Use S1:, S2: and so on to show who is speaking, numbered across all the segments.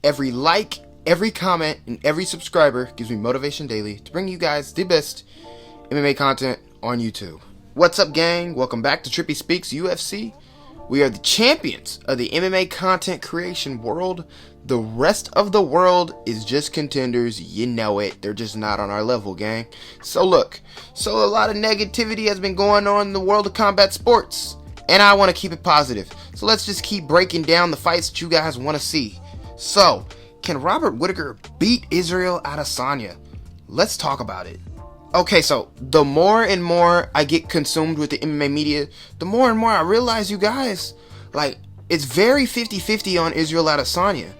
S1: Every like, every comment, and every subscriber gives me motivation daily to bring you guys the best MMA content on YouTube. What's up, gang? Welcome back to Trippy Speaks UFC. We are the champions of the MMA content creation world. The rest of the world is just contenders. You know it. They're just not on our level, gang. So look, a lot of negativity has been going on in the world of combat sports, and I want to keep it positive. So let's just keep breaking down the fights that you guys want to see. So, can Robert Whittaker beat Israel Adesanya? Let's talk about it. Okay, so the more and more I get consumed with the MMA media, the more and more I realize, you guys, it's very 50-50 on Israel Adesanya.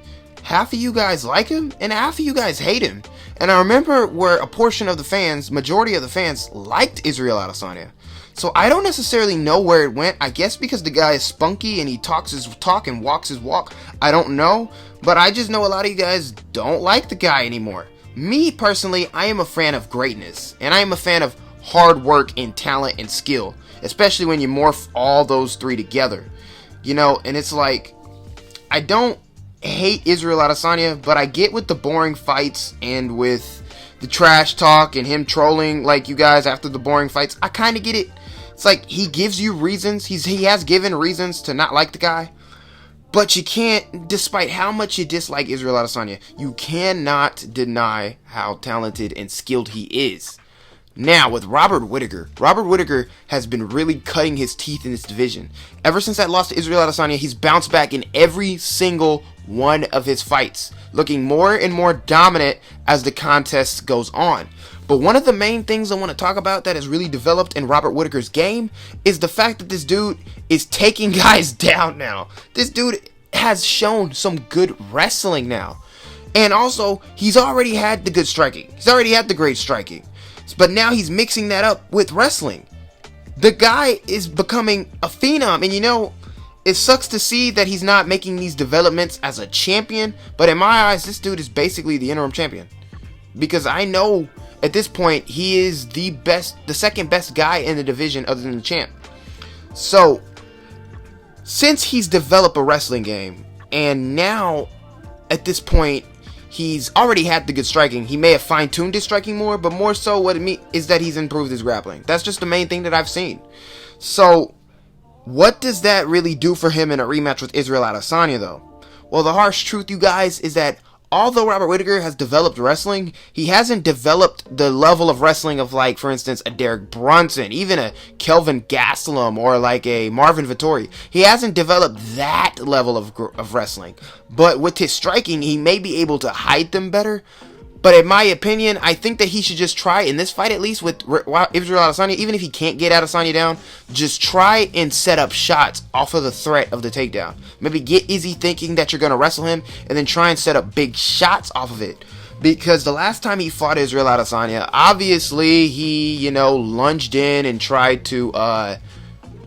S1: Half of you guys like him, and half of you guys hate him. And I remember where a portion of the fans, majority of the fans, liked Israel Adesanya. So I don't necessarily know where it went. I guess because the guy is spunky and he talks his talk and walks his walk. I don't know. But I just know a lot of you guys don't like the guy anymore. Me, personally, I am a fan of greatness. And I am a fan of hard work and talent and skill. Especially when you morph all those three together. You know, and it's like, I don't hate Israel Adesanya, but I get with the boring fights and with the trash talk and him trolling like you guys after the boring fights. I kind of get it. It's like he gives you reasons. He has given reasons to not like the guy. But you can't, despite how much you dislike Israel Adesanya, you cannot deny how talented and skilled he is. Now, with Robert Whittaker has been really cutting his teeth in this division. Ever since that loss to Israel Adesanya, he's bounced back in every single one of his fights, looking more and more dominant as the contest goes on. But one of the main things I want to talk about that has really developed in Robert Whittaker's game is the fact that this dude is taking guys down now. This dude has shown some good wrestling now. And also, he's already had the good striking. He's already had the great striking. But now he's mixing that up with wrestling. The guy is becoming a phenom. And you know, it sucks to see that he's not making these developments as a champion. But in my eyes, this dude is basically the interim champion. Because I know at this point, he is the second best guy in the division other than the champ. So, since he's developed a wrestling game, and now, at this point, he's already had the good striking. He may have fine-tuned his striking more, but more so what it means is that he's improved his grappling. That's just the main thing that I've seen. So, what does that really do for him in a rematch with Israel Adesanya, though? Well, the harsh truth, you guys, is that although Robert Whittaker has developed wrestling, he hasn't developed the level of wrestling of, like, for instance, a Derek Brunson, even a Kelvin Gastelum, or like a Marvin Vettori. He hasn't developed that level of wrestling. But with his striking, he may be able to hide them better. But in my opinion, I think that he should just try, in this fight at least, with Israel Adesanya, even if he can't get Adesanya down, just try and set up shots off of the threat of the takedown. Maybe get Izzy thinking that you're going to wrestle him, and then try and set up big shots off of it. Because the last time he fought Israel Adesanya, obviously he, lunged in and tried to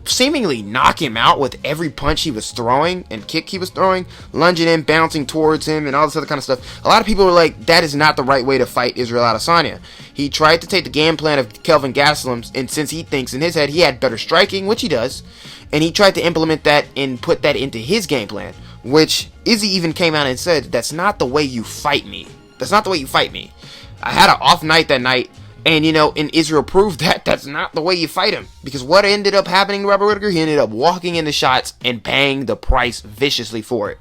S1: seemingly knock him out with every punch he was throwing and kick he was throwing, lunging in, bouncing towards him, and all this other kind of stuff. A lot of people were like, that is not the right way to fight Israel Adesanya. He tried to take the game plan of Kelvin Gastelum, and since he thinks in his head he had better striking, which he does, and he tried to implement that and put that into his game plan, which Izzy even came out and said, that's not the way you fight me. That's not the way you fight me. I had an off night that night, and, and Israel proved that that's not the way you fight him. Because what ended up happening to Robert Whittaker, he ended up walking in the shots and paying the price viciously for it.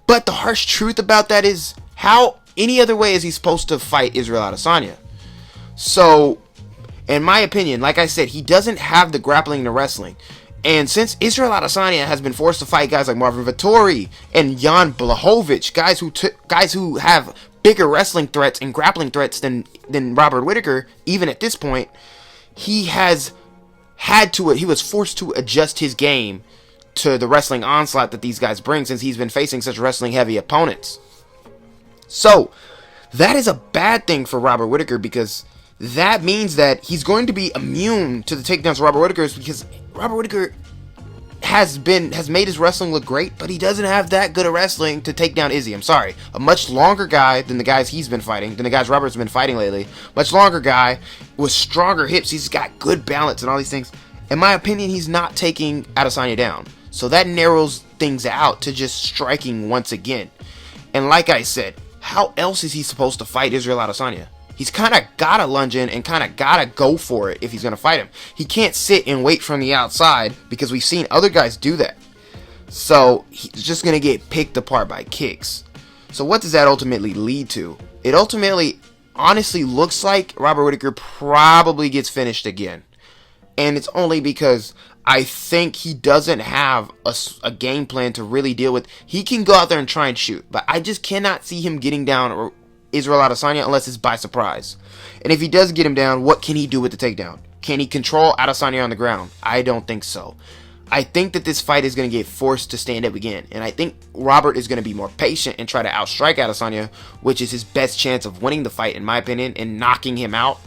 S1: But the harsh truth about that is, how any other way is he supposed to fight Israel Adesanya? So, in my opinion, like I said, he doesn't have the grappling and the wrestling. And since Israel Adesanya has been forced to fight guys like Marvin Vettori and Jan Blachowicz, guys who have bigger wrestling threats and grappling threats than Robert Whittaker, even at this point, he was forced to adjust his game to the wrestling onslaught that these guys bring, since he's been facing such wrestling heavy opponents. So that is a bad thing for Robert Whittaker, because that means that he's going to be immune to the takedowns of Robert Whittaker, because Robert Whittaker has made his wrestling look great, but he doesn't have that good of wrestling to take down Izzy. I'm sorry. A much longer guy than the guys he's been fighting, than the guys Robert's been fighting lately. Much longer guy with stronger hips. He's got good balance and all these things. In my opinion, he's not taking Adesanya down. So that narrows things out to just striking once again. And like I said, how else is he supposed to fight Israel Adesanya? He's kind of got to lunge in and kind of got to go for it if he's going to fight him. He can't sit and wait from the outside because we've seen other guys do that. So he's just going to get picked apart by kicks. So what does that ultimately lead to? It ultimately honestly looks like Robert Whittaker probably gets finished again. And it's only because I think he doesn't have a game plan to really deal with. He can go out there and try and shoot, but I just cannot see him getting down Israel Adesanya unless it's by surprise. And if he does get him down, what can he do with the takedown? Can he control Adesanya on the ground? I don't think so. I think that this fight is going to get forced to stand up again. And I think Robert is going to be more patient and try to outstrike Adesanya, which is his best chance of winning the fight, in my opinion, and knocking him out.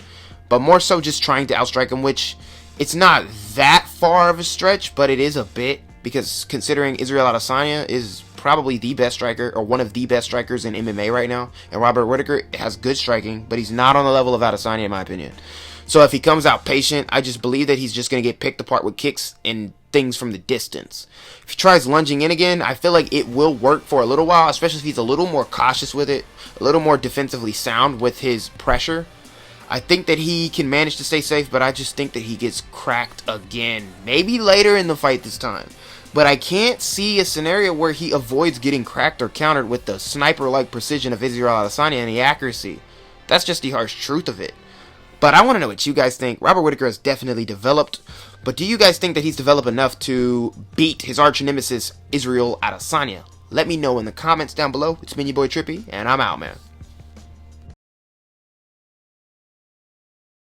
S1: But more so just trying to outstrike him, which it's not that far of a stretch, but it is a bit. Because considering Israel Adesanya is probably the best striker, or one of the best strikers in MMA right now. And Robert Whittaker has good striking, but he's not on the level of Adesanya, in my opinion. So if he comes out patient, I just believe that he's just going to get picked apart with kicks and things from the distance. If he tries lunging in again, I feel like it will work for a little while, especially if he's a little more cautious with it, a little more defensively sound with his pressure. I think that he can manage to stay safe, but I just think that he gets cracked again. Maybe later in the fight this time. But I can't see a scenario where he avoids getting cracked or countered with the sniper-like precision of Israel Adesanya and the accuracy. That's just the harsh truth of it. But I want to know what you guys think. Robert Whittaker has definitely developed. But do you guys think that he's developed enough to beat his arch nemesis, Israel Adesanya? Let me know in the comments down below. It's been your boy Trippy, and I'm out, man.